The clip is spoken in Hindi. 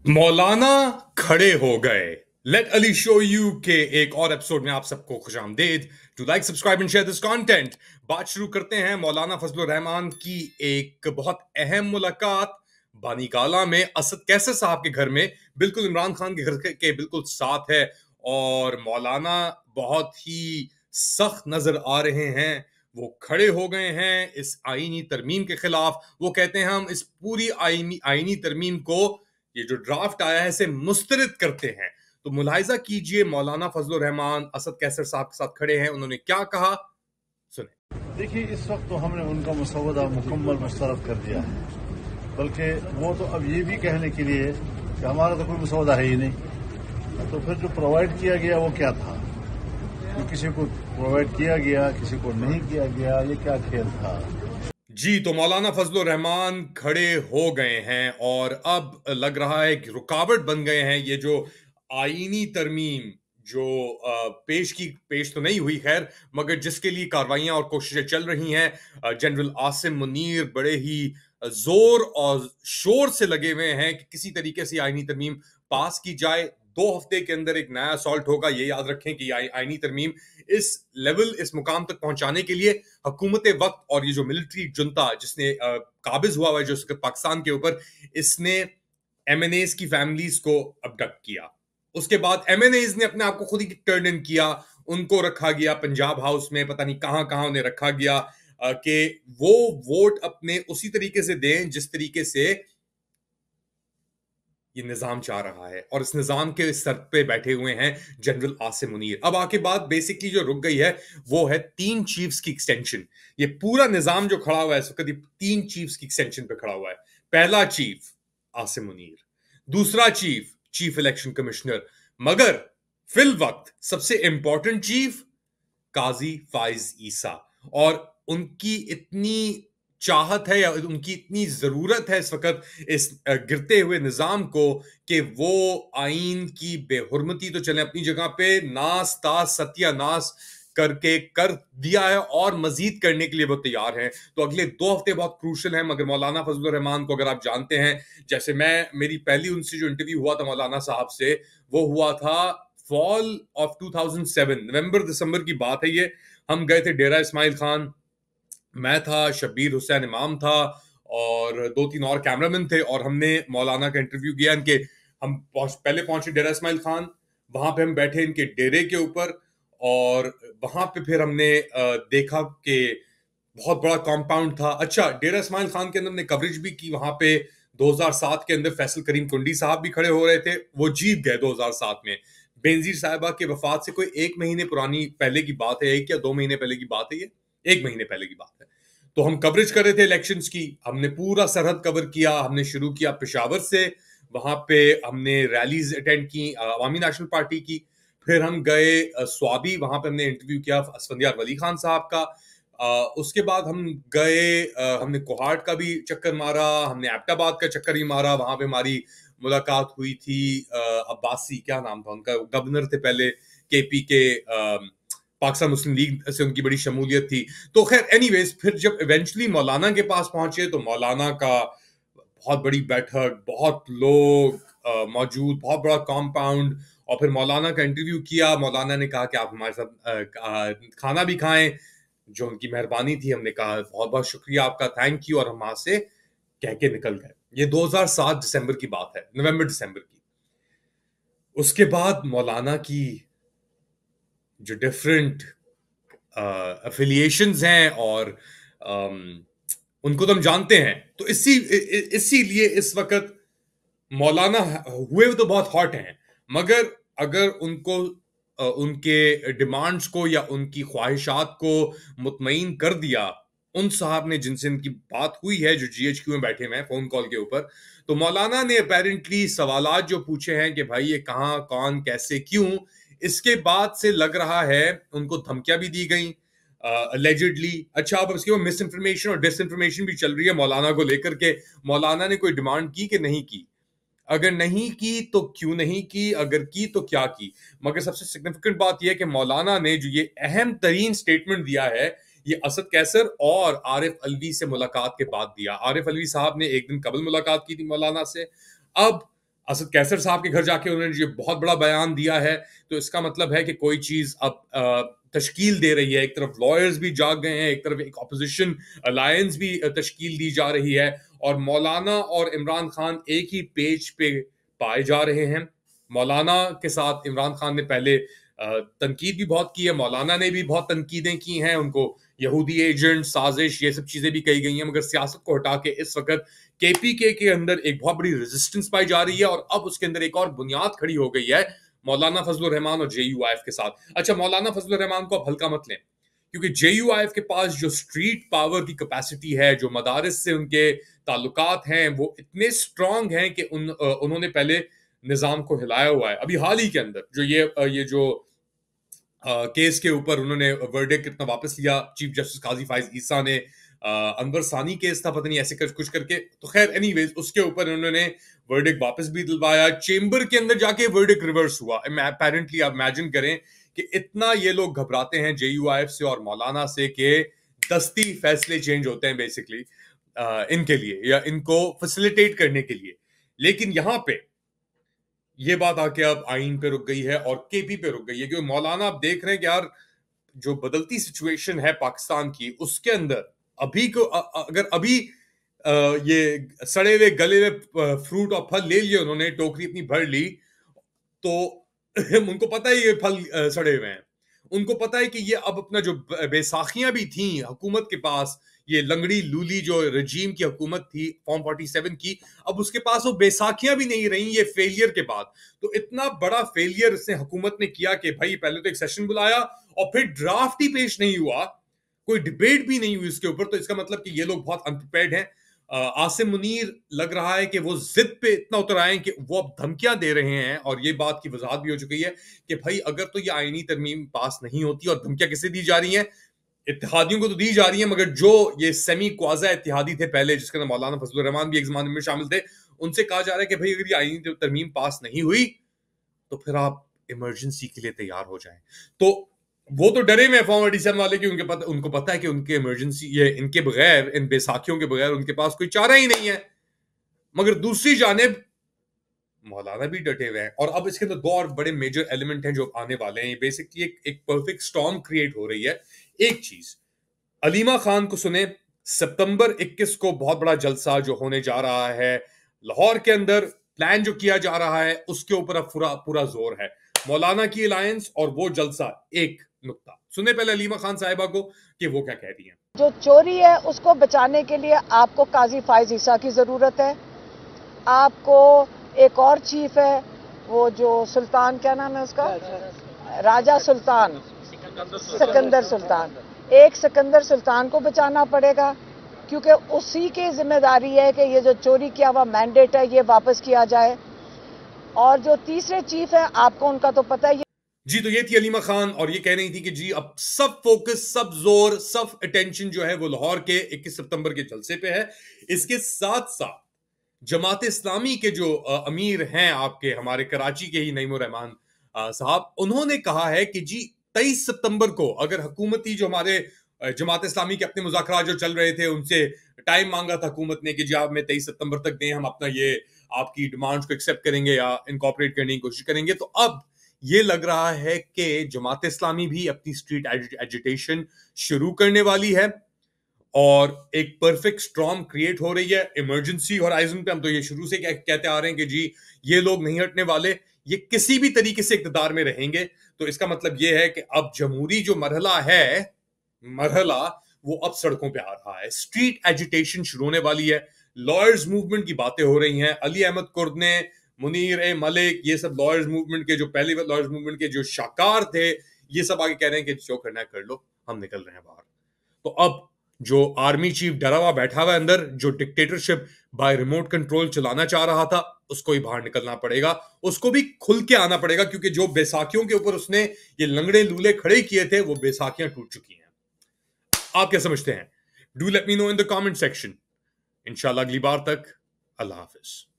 मौलाना खड़े हो गए। लेट अली शो यू के एक और एपिसोड में आप सबको खुशामदीद। To like subscribe and share this content. बात शुरू करते हैं मौलाना फजलुर रहमान की एक बहुत अहम मुलाकात बानी काला में असद कैसर साहब के घर में, बिल्कुल इमरान खान के घर के बिल्कुल साथ है। और मौलाना बहुत ही सख्त नजर आ रहे हैं। वो खड़े हो गए हैं इस आईनी तरमीम के खिलाफ। वो कहते हैं हम इस पूरी आईनी तरमीम को, ये जो ड्राफ्ट आया है, इसे मुस्तरद करते हैं। तो मुलाहिजा कीजिए मौलाना फजलुर रहमान असद कैसर साहब के साथ खड़े हैं, उन्होंने क्या कहा, सुने। देखिए, इस वक्त तो हमने उनका मसौदा मुकम्मल मुस्तरद कर दिया है, बल्कि वो तो अब ये भी कहने के लिए कि हमारा तो कोई मसौदा है ही नहीं। तो फिर जो प्रोवाइड किया गया वो क्या था? जो किसी को प्रोवाइड किया गया, किसी को नहीं किया गया, ये क्या खेल था? जी, तो मौलाना फजलुर रहमान खड़े हो गए हैं और अब लग रहा है कि रुकावट बन गए हैं ये जो आईनी तरमीम जो पेश तो नहीं हुई खैर, मगर जिसके लिए कार्रवाइयां और कोशिशें चल रही हैं। जनरल आसिम मुनीर बड़े ही जोर और शोर से लगे हुए हैं कि किसी तरीके से आईनी तरमीम पास की जाए। 2 हफ्ते के अंदर एक नया असॉल्ट होगा। ये याद रखें कि आईनी तरमीम इस लेवल, इस मुकाम तक पहुंचाने के लिए हुकूमत वक्त और ये जो मिलिट्री जुंता जिसने काबिज हुआ है जो पाकिस्तान के ऊपर, इसने एमएनएस की फैमिलीज को अबडक्ट किया। उसके बाद एमएनएस ने अपने आप को खुद ही टर्न इन किया। उनको रखा गया पंजाब हाउस में, पता नहीं कहां कहां उन्हें रखा गया कि वो वोट अपने उसी तरीके से दें जिस तरीके से ये निजाम चाह रहा है। और इस निजाम के सर पे बैठे हुए हैं जनरल आसिम मुनीर। अब आके बात बेसिकली जो रुक गई है वो है 3 चीफ्स की एक्सटेंशन। ये पूरा निजाम जो खड़ा हुआ है इस वक्त 3 चीफ्स की एक्सटेंशन पे खड़ा हुआ है। पहला चीफ आसिम मुनीर, दूसरा चीफ चीफ इलेक्शन कमिश्नर, मगर फिल वक्त सबसे इंपॉर्टेंट चीफ काजी फाइज ईसा। और उनकी इतनी चाहत है या उनकी इतनी जरूरत है इस वक्त इस गिरते हुए निजाम को कि वो आइन की बेहुरमती तो चले अपनी जगह पे, नास तास सत्यानाश करके कर दिया है और मजीद करने के लिए वो तैयार हैं। तो अगले 2 हफ्ते बहुत क्रूशल हैं। मगर मौलाना फजलुर रहमान को अगर आप जानते हैं, जैसे मेरी पहली उनसे जो इंटरव्यू हुआ था मौलाना साहब से, वो हुआ था फॉल ऑफ 2007, नवंबर दिसंबर की बात है ये। हम गए थे डेरा इस्माइल खान, मैं था, शब्बीर हुसैन इमाम था और 2-3 और कैमरामैन थे। और हमने मौलाना का इंटरव्यू किया इनके। पहले पहुंचे डेरा इस्माइल खान, वहां पे हम बैठे इनके डेरे के ऊपर। और वहां पे फिर हमने देखा कि बहुत बड़ा कॉम्पाउंड था। अच्छा, डेरा इस्माइल खान के अंदर हमने कवरेज भी की। वहां पे 2007 के अंदर फैसल करीम कुंडी साहब भी खड़े हो रहे थे, वो जीत गए 2007 में। बेनजीर साहिबा के वफात से कोई 1 महीने पुरानी पहले की बात है, 1 या 2 महीने पहले की बात है ये, 1 महीने पहले की बात है। तो हम कवरेज कर रहे थे इलेक्शंस की। हमने पूरा सरहद कवर किया। हमने शुरू किया पेशावर से, वहां पे हमने रैलीज अटेंड की अवामी नेशनल पार्टी की। फिर हम गए स्वाबी, वहां पे हमने इंटरव्यू किया असफंदियार वली खान साहब का। उसके बाद हम गए, हमने कोहाट का भी चक्कर मारा, हमने एबटाबाद का चक्कर ही मारा। वहां पे हमारी मुलाकात हुई थी अब्बासी, क्या नाम था उनका, गवर्नर थे पहले केपी के, पाकिस्तान मुस्लिम लीग से उनकी बड़ी शमूलियत थी। तो खैर एनीवेज, फिर जब इवेंचुअली मौलाना के पास पहुंचे तो मौलाना का बहुत बड़ी बैठक, बहुत लोग मौजूद, बहुत बड़ा कॉम्पाउंड। और फिर मौलाना का इंटरव्यू किया। मौलाना ने कहा कि आप हमारे साथ खाना भी खाएं, जो उनकी मेहरबानी थी। हमने कहा बहुत बहुत शुक्रिया आपका, थैंक यू। और हम वहां से कह के निकल गए। ये 2007 दिसंबर की बात है, नवंबर दिसंबर की। उसके बाद मौलाना की जो डिफरेंट अफिलिएशंस हैं और उनको तो हम जानते हैं। तो इसीलिए इस वक्त मौलाना हुए तो बहुत हॉट हैं, मगर अगर उनको उनके डिमांड्स को या उनकी ख्वाहिशात को मुतमईन कर दिया उन साहब ने जिनसे इनकी बात हुई है, जो जीएचक्यू में बैठे हुए हैं फोन कॉल के ऊपर, तो मौलाना ने अपेरेंटली सवालात जो पूछे हैं कि भाई ये कहाँ, कौन, कैसे, क्यों, इसके बाद से लग रहा है उनको धमकियां भी दी गई अलेजिडली। अच्छा, अब इसके मिस इन्फॉर्मेशन और डिस इन्फॉर्मेशन भी चल रही है मौलाना को लेकर के। मौलाना ने कोई डिमांड की कि नहीं की? अगर नहीं की तो क्यों नहीं की? अगर की तो क्या की? मगर सबसे सिग्निफिकेंट बात यह है कि मौलाना ने जो ये अहम तरीन स्टेटमेंट दिया है, ये असद कैसर और आरिफ अलवी से मुलाकात के बाद दिया। आरिफ अलवी साहब ने एक दिन कबल मुलाकात की थी मौलाना से। अब असद कैसर साहब के घर जाके उन्होंने ये बहुत बड़ा बयान दिया है। तो इसका मतलब है कि कोई चीज अब तश्कील दे रही है। एक तरफ लॉयर्स भी जाग गए हैं, एक तरफ एक ऑपोजिशन अलायंस भी तश्कील दी जा रही है, और मौलाना और इमरान खान एक ही पेज पे पाए जा रहे हैं। मौलाना के साथ इमरान खान ने पहले तनकीद भी बहुत की है, मौलाना ने भी बहुत तनकीदें की हैं, उनको यहूदी एजेंट, साजिश, ये सब चीजें भी कही गई हैं। मगर सियासत को हटा के इस वक्त केपीके के अंदर एक बहुत बड़ी रेजिस्टेंस पाई जा रही है, और अब उसके अंदर एक और बुनियाद खड़ी हो गई है मौलाना फजलुर रहमान और JUIF के साथ। अच्छा, मौलाना फजलुर रहमान को आप हल्का मत लें, क्योंकि JUIF के पास जो स्ट्रीट पावर की कैपेसिटी है, जो मदारिस से उनके ताल्लुकात हैं, वो इतने स्ट्रांग हैं कि उन्होंने पहले निजाम को हिलाया हुआ है। अभी हाल ही के अंदर जो ये जो केस के ऊपर उन्होंने वर्डिक्ट कितना वापस लिया, चीफ जस्टिस काजी फाइज ईसा ने, अनवर सानी केस था, पता नहीं ऐसे कुछ करके, तो खैर एनीवेज उसके ऊपर उन्होंने वर्डिक्ट वापस भी दिलवाया। चेंबर के अंदर जाके वर्डिक्ट रिवर्स हुआ। अपेरेंटली आप इमेजिन करें कि इतना ये लोग घबराते हैं JUIF से और मौलाना से कि दस्ती फैसले चेंज होते हैं बेसिकली इनके लिए, या इनको फैसिलिटेट करने के लिए। लेकिन यहां पे ये बात आके अब आइन पे रुक गई है और KP पे रुक गई है, क्योंकि मौलाना आप देख रहे हैं कि यार जो बदलती सिचुएशन है पाकिस्तान की, उसके अंदर अभी को अगर अभी ये सड़े हुए गले हुए फ्रूट और फल ले लिए उन्होंने, टोकरी अपनी भर ली, तो उनको पता है ये फल सड़े हुए हैं। उनको पता है कि ये अब अपना जो बैसाखियां भी थी हुकूमत के पास, ये लंगड़ी लूली जो रजीम की हुकूमत थी फॉर्म 47 की, अब उसके पास वो बैसाखियां भी नहीं रही ये फेलियर के बाद। तो इतना बड़ा फेलियर इसने हुकूमत ने किया कि भाई पहले तो एक सेशन बुलाया और फिर ड्राफ्ट ही पेश नहीं हुआ, कोई डिबेट भी नहीं हुई इसके ऊपर। तो इसका मतलब कि ये लोग बहुत अनप्रिपेयर्ड हैं। आसिम मुनीर लग रहा है कि वो जिद पे इतना उतर आए कि वो अब धमकियां दे रहे हैं, और ये बात की वजाहत भी हो चुकी है कि भाई अगर तो ये आईनी तरमीम पास नहीं होती, और धमकियां किसे दी जा रही हैं, इत्तेहादियों को तो दी जा रही है, मगर जो ये सेमी क्वाजा इत्तेहादी थे पहले, जिसके अंदर मौलाना फजलुर रहमान भी एक जमाने में शामिल थे, उनसे कहा जा रहा है कि भाई अगर ये आईनी तरमीम पास नहीं हुई तो फिर आप इमरजेंसी के लिए तैयार हो जाएं। तो वो तो डरे हुए फॉर्म 47 वाले की, उनको पता है कि उनके इमरजेंसी ये इनके बगैर, इन बैसाखियों के बगैर उनके पास कोई चारा ही नहीं है। मगर दूसरी जानिब मौलाना भी डटे हुए हैं, और अब इसके अंदर दो और बड़े मेजर एलिमेंट हैं जो आने वाले हैं। बेसिकली एक परफेक्ट स्टॉर्म क्रिएट हो रही है। एक चीज, अलीमा खान को सुने, सितंबर 21 को बहुत बड़ा जलसा जो होने जा रहा है लाहौर के अंदर, प्लान जो किया जा रहा है उसके ऊपर अब पूरा पूरा जोर है। मौलाना की अलायंस और वो जलसा, एक नुक्ता सुने पहले अलीमा खान साहिबा को कि वो क्या कह रही हैं। जो चोरी है उसको बचाने के लिए आपको काजी फाइज ईसा की जरूरत है, आपको एक और चीफ है, वो जो सुल्तान, क्या नाम है उसका, राजा सुल्तान, सिकंदर सुल्तान, एक सिकंदर सुल्तान को बचाना पड़ेगा, क्योंकि उसी की जिम्मेदारी है कि ये जो चोरी किया हुआ मैंडेट है ये वापस किया जाए। और जो तीसरे चीफ है आपको उनका तो पता ही जी। तो ये थी अलीमा खान, और ये कह रही थी कि जी अब सब फोकस, सब जोर, सब अटेंशन जो है वो लाहौर के 21 सितंबर के जलसे पे है। इसके साथ साथ जमात इस्लामी के जो अमीर हैं आपके, हमारे कराची के ही नईमुर रहमान साहब, उन्होंने कहा है कि जी 23 सितंबर को अगर हुकूमती जो हमारे जमात इस्लामी के अपने मुज़ाकरात जो चल रहे थे, उनसे टाइम मांगा था हुकूमत ने कि जी आप हमें 23 सितंबर तक दें, हम अपना ये आपकी डिमांड्स को एक्सेप्ट करेंगे या इनकॉर्पोरेट करने की कोशिश करेंगे। तो अब ये लग रहा है कि जमात इस्लामी भी अपनी स्ट्रीट एजिटेशन शुरू करने वाली है, और एक परफेक्ट स्ट्रॉम क्रिएट हो रही है इमरजेंसी होराइजन पे। हम तो ये शुरू से कहते आ रहे हैं कि जी ये लोग नहीं हटने वाले, ये किसी भी तरीके से इक़्तिदार में रहेंगे। तो इसका मतलब ये है कि अब जमहूरी जो मरहला वो अब सड़कों पे आ रहा है, स्ट्रीट एजिटेशन शुरू होने वाली है, लॉयर्स मूवमेंट की बातें हो रही हैं। अली अहमद कुर्द ने, मुनीर ए मलिक, ये सब लॉयर्स मूवमेंट के जो पहले लॉयर्स मूवमेंट के जो शाकार थे, ये सब आगे कह रहे हैं कि जो करना है कर लो, हम निकल रहे हैं बाहर। तो अब जो आर्मी चीफ डरा हुआ बैठा हुआ है अंदर, जो डिक्टेटरशिप बाय रिमोट कंट्रोल चलाना चाह रहा था, उसको ही बाहर निकलना पड़ेगा, उसको भी खुल के आना पड़ेगा, क्योंकि जो बैसाखियों के ऊपर उसने ये लंगड़े लूले खड़े किए थे, वो बैसाखियां टूट चुकी हैं। आप क्या समझते हैं? Do let me know in the comment section. इंशाल्लाह अगली बार तक, अल्लाह हाफिज।